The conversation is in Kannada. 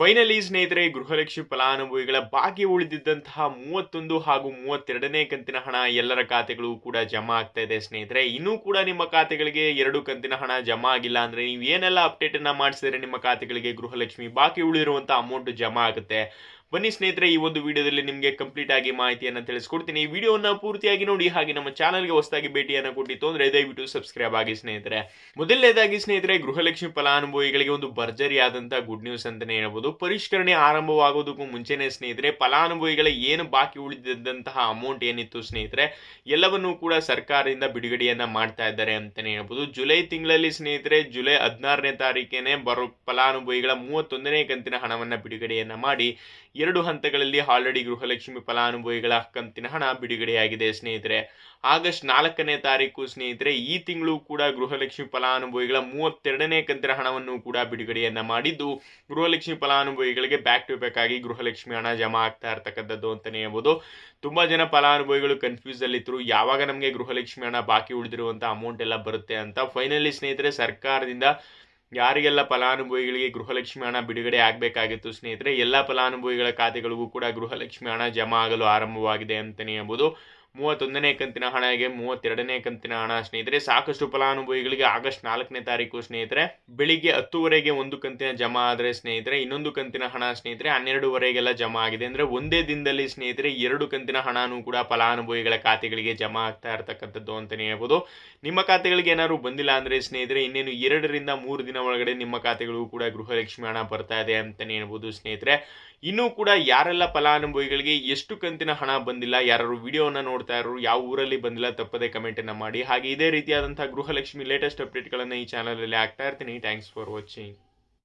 ಫೈನಲಿ ಸ್ನೇಹಿತರೆ, ಗೃಹಲಕ್ಷ್ಮಿ ಫಲಾನುಭವಿಗಳ ಬಾಕಿ ಉಳಿದಿದ್ದಂತಹ 31 ಹಾಗೂ 32ನೇ ಕಂತಿನ ಹಣ ಎಲ್ಲರ ಖಾತೆಗಳು ಕೂಡ ಜಮಾ ಆಗ್ತಾ ಇದೆ ಸ್ನೇಹಿತರೆ. ಇನ್ನೂ ಕೂಡ ನಿಮ್ಮ ಖಾತೆಗಳಿಗೆ 2 ಕಂತಿನ ಹಣ ಜಮಾ ಆಗಿಲ್ಲ ಅಂದ್ರೆ ನೀವು ಏನೆಲ್ಲ ಅಪ್ಡೇಟ್ ಅನ್ನ ಮಾಡಿಸಿದ್ರೆ ನಿಮ್ಮ ಖಾತೆಗಳಿಗೆ ಗೃಹಲಕ್ಷ್ಮಿ ಬಾಕಿ ಉಳಿದಿರುವಂತಹ ಅಮೌಂಟ್ ಜಮಾ ಆಗುತ್ತೆ. ಬನ್ನಿ ಸ್ನೇಹಿತರೆ, ಈ ಒಂದು ವಿಡಿಯೋದಲ್ಲಿ ನಿಮಗೆ ಕಂಪ್ಲೀಟ್ ಆಗಿ ಮಾಹಿತಿಯನ್ನು ತಿಳಿಸ್ಕೊಡ್ತೀನಿ. ಈ ವಿಡಿಯೋನ ಪೂರ್ತಿಯಾಗಿ ನೋಡಿ. ಹಾಗೆ ನಮ್ಮ ಚಾನಲ್ಗೆ ಹೊಸದಾಗಿ ಭೇಟಿಯನ್ನು ಕೊಟ್ಟಿತ್ತು ಅಂದ್ರೆ ದಯವಿಟ್ಟು ಸಬ್ಸ್ಕ್ರೈಬ್ ಆಗಿ ಸ್ನೇಹಿತರೆ. ಮೊದಲನೇದಾಗಿ ಸ್ನೇಹಿತರೆ, ಗೃಹಲಕ್ಷ್ಮಿ ಫಲಾನುಭವಿಗಳಿಗೆ ಒಂದು ಭರ್ಜರಿಯಾದಂತಹ ಗುಡ್ ನ್ಯೂಸ್ ಅಂತಾನೆ ಹೇಳ್ಬೋದು. ಪರಿಷ್ಕರಣೆ ಆರಂಭವಾಗೋದಕ್ಕೂ ಮುಂಚೆನೆ ಸ್ನೇಹಿತರೆ, ಫಲಾನುಭವಿಗಳ ಏನು ಬಾಕಿ ಉಳಿದಿದ್ದಂತಹ ಅಮೌಂಟ್ ಏನಿತ್ತು ಸ್ನೇಹಿತರೆ, ಎಲ್ಲವನ್ನೂ ಕೂಡ ಸರ್ಕಾರದಿಂದ ಬಿಡುಗಡೆಯನ್ನ ಮಾಡ್ತಾ ಇದ್ದಾರೆ ಅಂತಾನೆ ಹೇಳ್ಬೋದು. ಜುಲೈ ತಿಂಗಳಲ್ಲಿ ಸ್ನೇಹಿತರೆ, ಜುಲೈ 16ನೇ ತಾರೀಕೇನೆ ಬರೋ ಫಲಾನುಭವಿಗಳ 31ನೇ ಕಂತಿನ ಹಣವನ್ನ ಬಿಡುಗಡೆಯನ್ನ ಮಾಡಿ 2 ಹಂತಗಳಲ್ಲಿ ಆಲ್ರೆಡಿ ಗೃಹಲಕ್ಷ್ಮಿ ಫಲಾನುಭವಿಗಳ ಕಂತಿನ ಹಣ ಬಿಡುಗಡೆಯಾಗಿದೆ ಸ್ನೇಹಿತರೆ. ಆಗಸ್ಟ್ 4ನೇ ತಾರೀಕು ಸ್ನೇಹಿತರೆ, ಈ ತಿಂಗಳು ಕೂಡ ಗೃಹಲಕ್ಷ್ಮಿ ಫಲಾನುಭವಿಗಳ 32ನೇ ಕಂತಿನ ಹಣವನ್ನು ಕೂಡ ಬಿಡುಗಡೆಯನ್ನ ಮಾಡಿದ್ದು, ಗೃಹಲಕ್ಷ್ಮಿ ಫಲಾನುಭವಿಗಳಿಗೆ ಬ್ಯಾಕ್ ಟು ಬ್ಯಾಕ್ ಆಗಿ ಗೃಹಲಕ್ಷ್ಮಿ ಹಣ ಜಮಾ ಆಗ್ತಾ ಇರ್ತಕ್ಕಂಥದ್ದು ಅಂತಾನೆ ಹೇಳ್ಬೋದು. ತುಂಬಾ ಜನ ಫಲಾನುಭವಿಗಳು ಕನ್ಫ್ಯೂಸ್ ಅಲ್ಲಿ ಇದ್ರು, ಯಾವಾಗ ನಮಗೆ ಗೃಹಲಕ್ಷ್ಮಿ ಹಣ ಬಾಕಿ ಉಳಿದಿರುವಂತ ಅಮೌಂಟ್ ಎಲ್ಲ ಬರುತ್ತೆ ಅಂತ. ಫೈನಲಿ ಸ್ನೇಹಿತರೆ, ಸರ್ಕಾರದಿಂದ ಯಾರಿಗೆಲ್ಲ ಫಲಾನುಭವಿಗಳಿಗೆ ಗೃಹಲಕ್ಷ್ಮಿ ಹಣ ಬಿಡುಗಡೆ ಆಗಬೇಕಾಗಿತ್ತು ಸ್ನೇಹಿತರೆ, ಎಲ್ಲ ಫಲಾನುಭವಿಗಳ ಖಾತೆಗಳಿಗೂ ಕೂಡ ಗೃಹಲಕ್ಷ್ಮಿ ಹಣ ಜಮಾ ಆಗಲು ಆರಂಭವಾಗಿದೆ ಅಂತಾನೆ ಹೇಳ್ಬೋದು. 31ನೇ ಕಂತಿನ ಹಣಗೆ 32ನೇ ಕಂತಿನ ಹಣ ಸ್ನೇಹಿತರೆ, ಸಾಕಷ್ಟು ಫಲಾನುಭವಿಗಳಿಗೆ ಆಗಸ್ಟ್ 4ನೇ ತಾರೀಕು ಸ್ನೇಹಿತರೆ ಬೆಳಿಗ್ಗೆ 10 ಒಂದು ಕಂತಿನ ಜಮಾ ಆದರೆ ಸ್ನೇಹಿತರೆ, ಇನ್ನೊಂದು ಕಂತಿನ ಹಣ ಸ್ನೇಹಿತರೆ 12 ಜಮಾ ಆಗಿದೆ. ಅಂದ್ರೆ ಒಂದೇ ದಿನದಲ್ಲಿ ಸ್ನೇಹಿತರೆ 2 ಕಂತಿನ ಹಣನೂ ಕೂಡ ಫಲಾನುಭವಿಗಳ ಖಾತೆಗಳಿಗೆ ಜಮಾ ಆಗ್ತಾ ಇರ್ತಕ್ಕಂಥದ್ದು ಅಂತಾನೆ ಹೇಳ್ಬೋದು. ನಿಮ್ಮ ಖಾತೆಗಳಿಗೆ ಏನಾದ್ರು ಬಂದಿಲ್ಲ ಅಂದ್ರೆ ಸ್ನೇಹಿತರೆ, ಇನ್ನೇನು 2 ರಿಂದ 3 ದಿನ ಒಳಗಡೆ ನಿಮ್ಮ ಖಾತೆಗಳಿಗೂ ಕೂಡ ಗೃಹಲಕ್ಷ್ಮಿ ಹಣ ಬರ್ತಾ ಇದೆ ಅಂತಾನೆ ಹೇಳ್ಬೋದು ಸ್ನೇಹಿತರೆ. ಇನ್ನೂ ಕೂಡ ಯಾರೆಲ್ಲ ಫಲಾನುಭವಿಗಳಿಗೆ ಎಷ್ಟು ಕಂತಿನ ಹಣ ಬಂದಿಲ್ಲ, ಯಾರು ವಿಡಿಯೋನ ನೋಡ್ತಾ ಇರೋರು ಯಾವ ಊರಲ್ಲಿ ಬಂದಿಲ್ಲ ತಪ್ಪದೆ ಕಮೆಂಟ್ ಅನ್ನ ಮಾಡಿ. ಹಾಗೆ ಇದೇ ರೀತಿಯಾದಂತಹ ಗೃಹಲಕ್ಷ್ಮಿ ಲೇಟೆಸ್ಟ್ ಅಪ್ಡೇಟ್ಗಳನ್ನು ಈ ಚಾನಲ್ ಅಲ್ಲಿ ಹಾಕ್ತಾ ಇರ್ತೀನಿ. Thanks for watching.